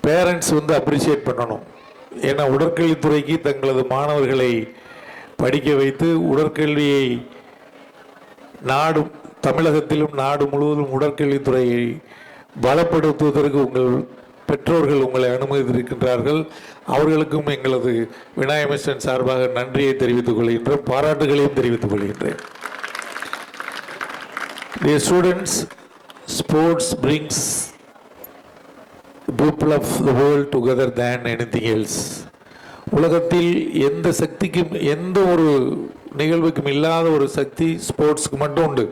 Parents வந்து appreciate பண்ணணும். ஏன்னா உடற்கல்வித்துறைக்கு தங்களது மாணவர்களை படிக்க வைத்து உடற்கல்வியை நாடும் தமிழகத்திலும் நாடு முழுவதும் உடற்கல்வித்துறையை பலப்படுத்துவதற்கு உங்கள் பெற்றோர்கள் உங்களை அனுமதித்திருக்கின்றார்கள். அவர்களுக்கும் எங்களது விநாயக மிஷன் சார்பாக நன்றியை தெரிவித்துக் கொள்கின்றேன், பாராட்டுகளையும் தெரிவித்துக் கொள்கின்றேன். Dear students, sports brings people of the world together than anything else. உலகத்தில் எந்த சக்திக்கும் எந்த ஒரு நிகழ்வுக்கும் இல்லாத ஒரு சக்தி ஸ்போர்ட்ஸ்க்கு மட்டும் உண்டு.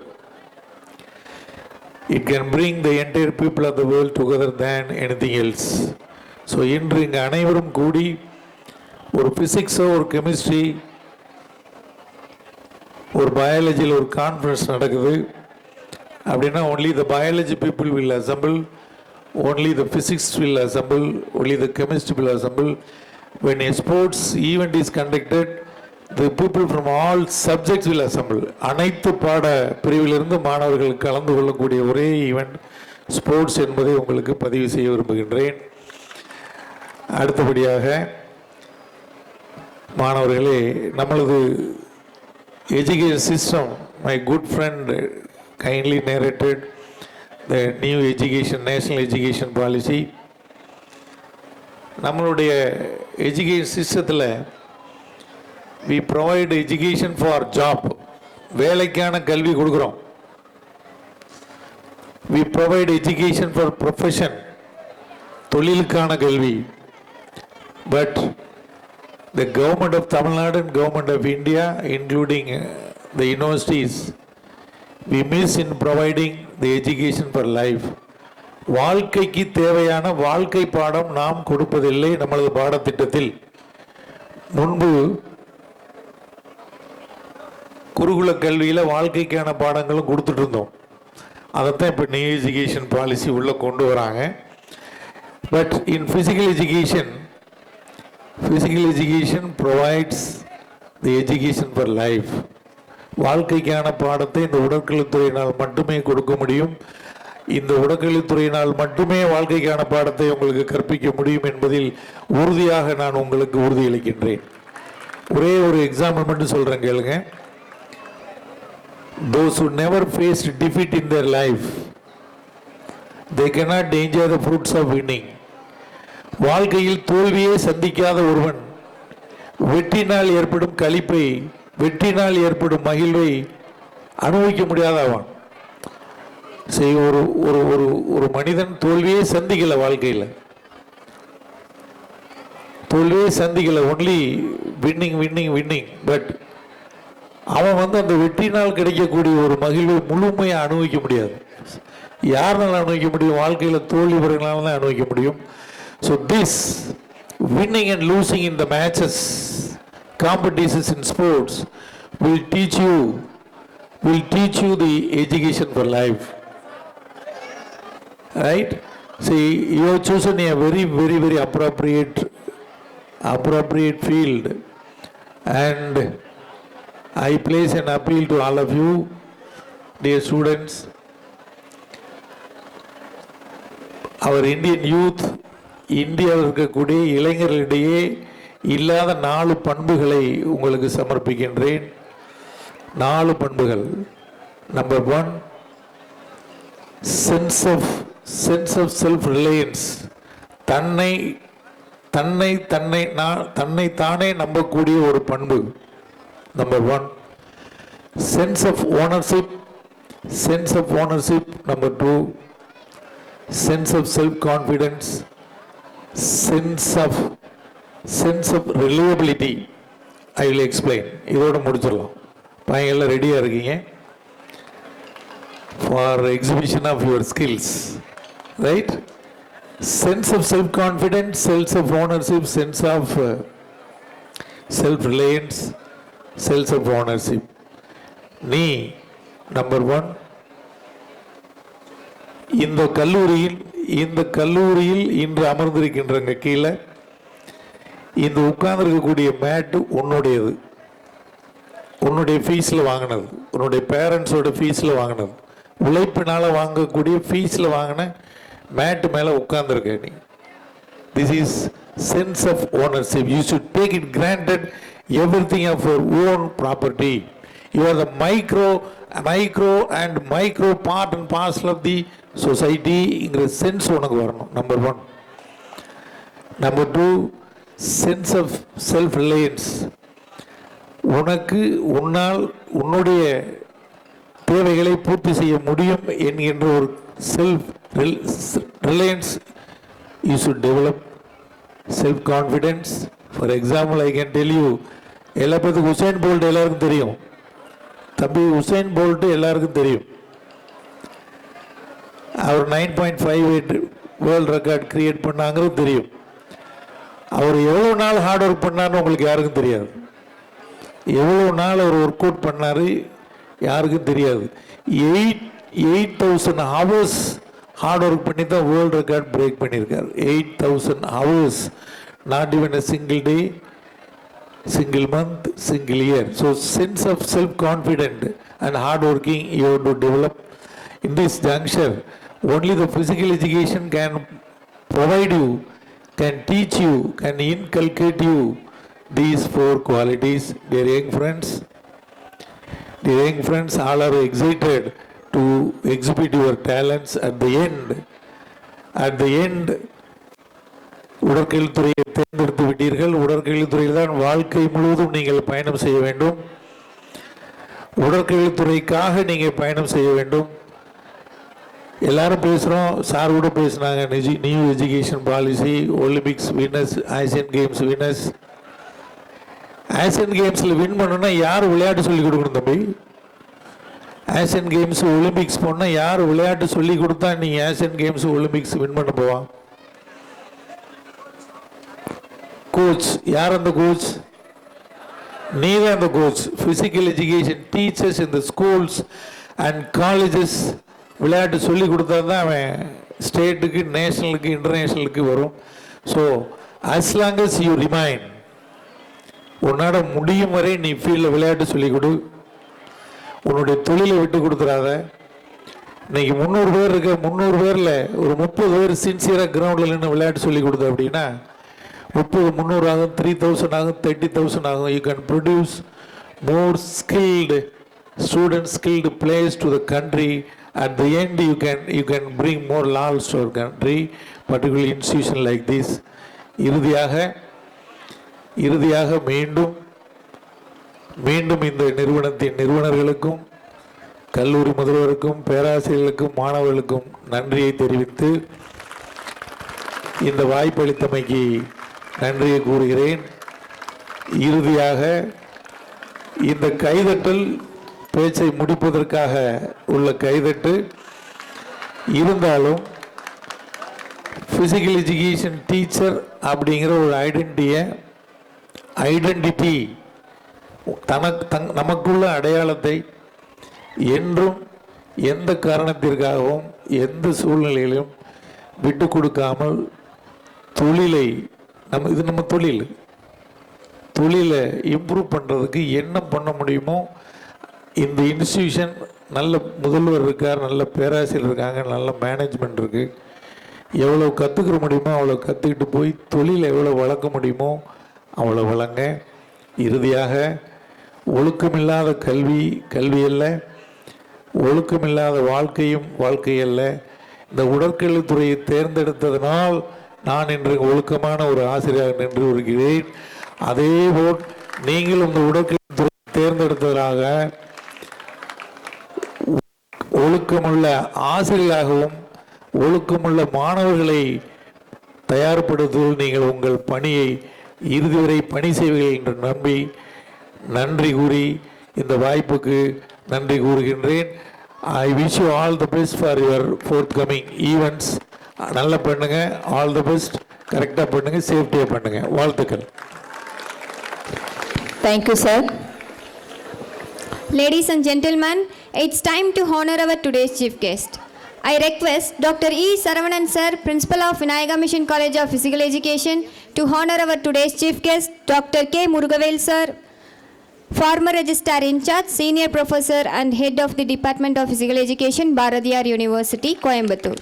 It can bring the entire people of the world together than anything else. So இன்று இங்கே அனைவரும் கூடி ஒரு ஃபிசிக்ஸோ ஒரு கெமிஸ்ட்ரி ஒரு பயாலஜியில் ஒரு கான்ஃபரன்ஸ் நடக்குது அப்படின்னா only the biology people will assemble, only the physics will assemble, only the chemistry will assemble. When a sports event is conducted, the people from all subjects will assemble. அனைத்து பாட பிரிவிலிருந்து மாணவர்கள் கலந்து கொள்ளக்கூடிய ஒரே ஈவெண்ட் ஸ்போர்ட்ஸ் என்பதை உங்களுக்கு பதிவு செய்ய விரும்புகின்றேன். அடுத்தபடியாக மாணவர்களே, நம்மளது education system, my good friend kindly narrated the new education, national education policy. நம்மளுடைய எஜுகேஷன் சிஸ்டத்தில் we provide education for job, வேலைக்கான கல்வி கொடுக்குறோம். we provide education for profession, தொழிலுக்கான கல்வி. but the government of Tamil Nadu and government of India, including the universities, we miss in providing the education for life. வாழ்க்கைக்கு தேவையான வாழ்க்கை பாடம் நாம் கொடுப்பதில்லை நம்மளது பாடத்திட்டத்தில். முன்பு குருகுல கல்வியில் வாழ்க்கைக்கான பாடங்களும் கொடுத்துட்டு இருந்தோம். அதைத்தான் இப்போ நியூ எஜுகேஷன் பாலிசி உள்ளே கொண்டு வராங்க. But in physical education provides the education for life. வாழ்க்கைக்கான பாடத்தை இந்த உடற்கல்வித்துறையினால் மட்டுமே கொடுக்க முடியும். இந்த உடற்கல்வித்துறையினால் மட்டுமே வாழ்க்கைக்கான பாடத்தை உங்களுக்கு கற்பிக்க முடியும் என்பதில் உறுதியாக நான் உங்களுக்கு உறுதியளிக்கின்றேன். ஒரே ஒரு எக்ஸாம்பிள் மட்டும் சொல்கிறேன், கேளுங்க. Those who never faced defeat in their life, they cannot enjoy the fruits of winning. வாழ்க்கையில் தோல்வியே சந்திக்காத ஒருவன் வெற்றினால் ஏற்படும் களிப்பை, வெற்றினால் ஏற்படும் மகிழ்வை அனுபவிக்க முடியாதவன். சரி, ஒரு ஒரு ஒரு ஒரு மனிதன் தோல்வியே சந்திக்கல, வாழ்க்கையில் தோல்வியே சந்திக்கல, ஒன்லி வின்னிங். பட் அவன் அந்த வெற்றினால் கிடைக்கக்கூடிய ஒரு மகிழ்வை முழுமையாக அனுபவிக்க முடியாது. யாருனால அனுபவிக்க முடியும்? வாழ்க்கையில் தோல்வி பெறனால தான் அனுபவிக்க முடியும். So this winning and losing in the matches, competitions in sports will teach you the education for life, right? See, you have chosen a very appropriate field, and I place an appeal to all of you, dear students. Our Indian youth, இந்தியாவில் இருக்கக்கூடிய இளைஞர்களிடையே இல்லாத 4 பண்புகளை உங்களுக்கு சமர்ப்பிக்கின்றேன். 4 பண்புகள். Number 1, sense of self reliance. தன்னை தானே நம்பக்கூடிய ஒரு பண்பு. Number 1, sense of ownership. Number 2, sense of self confidence. Sense of reliability. I will explain. இதோட முடிச்சிடலாம். பையங்கள்லாம் ரெடியாக இருக்கீங்க for exhibition of your skills, right? Sense of self confidence, sense of ownership, sense of self reliance, sense of ownership. நீ number 1, இந்த கல்லூரியில் இன்று அமர்ந்திருக்கின்றங்க கீழே இந்த உட்கார்ந்துருக்கக்கூடிய மேட்டு உன்னுடையது, உன்னுடைய ஃபீஸில் வாங்கினது, உன்னுடைய பேரண்ட்ஸோட ஃபீஸில் வாங்கினது, உழைப்பினால் வாங்கக்கூடிய ஃபீஸில் வாங்கின மேட்டு மேலே உட்கார்ந்துருக்க நீ. This is sense of ownership. You should take it granted everything of your own property. You are the micro part and parcel of the society. இங்கிற சென்ஸ் உனக்கு வரணும். Number 1. Number 2, sense of self reliance. உனக்கு உன்னுடைய தேவைகளை பூர்த்தி செய்ய முடியும் என்கின்ற ஒரு self reliance. You should develop self confidence. For example, I can tell you, எல்லா பேருக்கு உசைன் போல்ட் எல்லாருக்கும் தெரியும். தம்பி உசைன் போல்ட்டு எல்லாருக்கும் தெரியும். அவர் 9.58 வேர்ல்டு ரெக்கார்ட் கிரியேட் பண்ணாங்கிறது தெரியும். அவர் எவ்வளோ நாள் ஹார்ட் ஒர்க் பண்ணார்னு உங்களுக்கு யாருக்கும் தெரியாது. எவ்வளோ நாள் அவர் ஒர்க் அவுட் பண்ணார் யாருக்கும் தெரியாது. 8,000 ஹவர்ஸ் ஹார்ட் ஒர்க் பண்ணி தான் வேர்ல்டு ரெக்கார்ட் பிரேக் பண்ணியிருக்கார். 8,000 hours, not even a single day, single month, single year. So sense of self-confident and hard working you have to develop. In this juncture, only the physical education can provide you, can teach you, can inculcate you these 4 qualities. Dear young friends, all are excited to exhibit your talents at the end. உடற்கல்வித்துறையை தேர்ந்தெடுத்து விட்டீர்கள். உடற்கல்வித்துறையில் தான் வாழ்க்கை முழுவதும் நீங்கள் பயணம் செய்ய வேண்டும். உடற்கல்வித்துறைக்காக நீங்கள் பயணம் செய்ய வேண்டும். எல்லாரும் பேசுகிறோம், சார் கூட பேசினாங்க, new education policy, Olympics winners, Asian games winners. Asian கேம்ஸில் வின் பண்ணணும்னா யார் விளையாட்டு சொல்லிக் கொடுக்கணும் தம்பி? ஆசியன் கேம்ஸ் ஒலிம்பிக்ஸ் போனால் யார் விளையாட்டு சொல்லி கொடுத்தா நீங்கள் ஆசியன் கேம்ஸ் ஒலிம்பிக்ஸ் வின் பண்ண போவான்? கோச். யார் அந்த கோச்? நீ தான் அந்த கோச். ஃபிசிக்கல் எஜுகேஷன் டீச்சர்ஸ் இந்த ஸ்கூல்ஸ் அண்ட் காலேஜஸ் விளையாட்டு சொல்லி கொடுத்தா தான் அவன் ஸ்டேட்டுக்கு, நேஷனலுக்கு, இன்டர்நேஷ்னலுக்கு வரும். So as long as you remain, உன்னோட முடியும் வரை நீ ஃபீல்டில் விளையாட்டு சொல்லிக் கொடு. உன்னுடைய தொழிலை விட்டு கொடுத்துடாத. இன்னைக்கு 300 பேர் இருக்க, 300 பேரில் ஒரு 30 பேர் சின்சியராக கிரவுண்டில் நின்று விளையாட்டு சொல்லி கொடுத்த அப்படின்னா 300 ஆகும், 3,000 ஆகும், 30,000 ஆகும். You can produce more skilled students, skilled players to the country. At the end, you can bring more laws to our country, particularly institution like this. இறுதியாக மீண்டும் இந்த நிறுவனத்தின் நிறுவனர்களுக்கும், கல்லூரி முதல்வருக்கும், பேராசிரியர்களுக்கும், மாணவர்களுக்கும் நன்றியை தெரிவித்து இந்த வாய்ப்பளித்தமைக்கு நன்றியை கூறுகிறேன். இறுதியாக இந்த கைதட்டல் பேச்சை முடிப்பதற்காக உள்ள கைதட்டு இருந்தாலும் ஃபிசிக்கல் எஜுகேஷன் டீச்சர் அப்படிங்கிற ஒரு ஐடென்டிட்டி நமக்குள்ள அடையாளத்தை என்றும் எந்த காரணத்திற்காகவும் எந்த சூழ்நிலையிலும் விட்டு கொடுக்காமல் தொழிலை நம்ம தொழிலை இம்ப்ரூவ் பண்ணுறதுக்கு என்ன பண்ண முடியுமோ, இந்த இன்ஸ்டியூஷன் நல்ல முதல்வர் இருக்கார், நல்ல பேராசிரியர் இருக்காங்க, நல்ல மேனேஜ்மெண்ட் இருக்குது. எவ்வளோ கற்றுக்கிற முடியுமோ அவ்வளோ கற்றுக்கிட்டு போய் தொழிலை எவ்வளோ வளர்க்க முடியுமோ அவ்வளோ வளங்க. இறுதியாக ஒழுக்கமில்லாத கல்வி அல்ல, ஒழுக்கமில்லாத வாழ்க்கை அல்ல. இந்த உடற்கல்வித்துறையை தேர்ந்தெடுத்ததனால் நான் இன்று ஒழுக்கமான ஒரு ஆசிரியராக நின்று வருகிறேன். அதேபோல் நீங்களும் இந்த உடற்கல்வித்துறையை தேர்ந்தெடுத்ததாக ஒழுக்கமுள்ள ஆசிரியராகவும் ஒழுக்கமுள்ள மாணவர்களை தயார்படுத்துவதில் நீங்கள் உங்கள் பணியை இறுதி வரை பணி செய்வீர்கள் என்று நம்பி நன்றி கூறி இந்த வாய்ப்புக்கு நன்றி கூறுகின்றேன். I wish you all the best for your forthcoming events. நல்லா பண்ணுங்க, ஆல் தி பெஸ்ட். கரெக்டாக பண்ணுங்க, சேஃப்டியாக பண்ணுங்க. வாழ்த்துக்கள். Thank you sir. Ladies and gentlemen, it's time to honor our today's chief guest. I request Dr. E. Saravanan sir, Principal of Vinayaga Mission College of Physical Education, to honor our today's chief guest, Dr. K. Murugavel sir, former Registrar in Charge, Senior Professor and Head of the Department of Physical Education, Bharatiyar University, Coimbatore.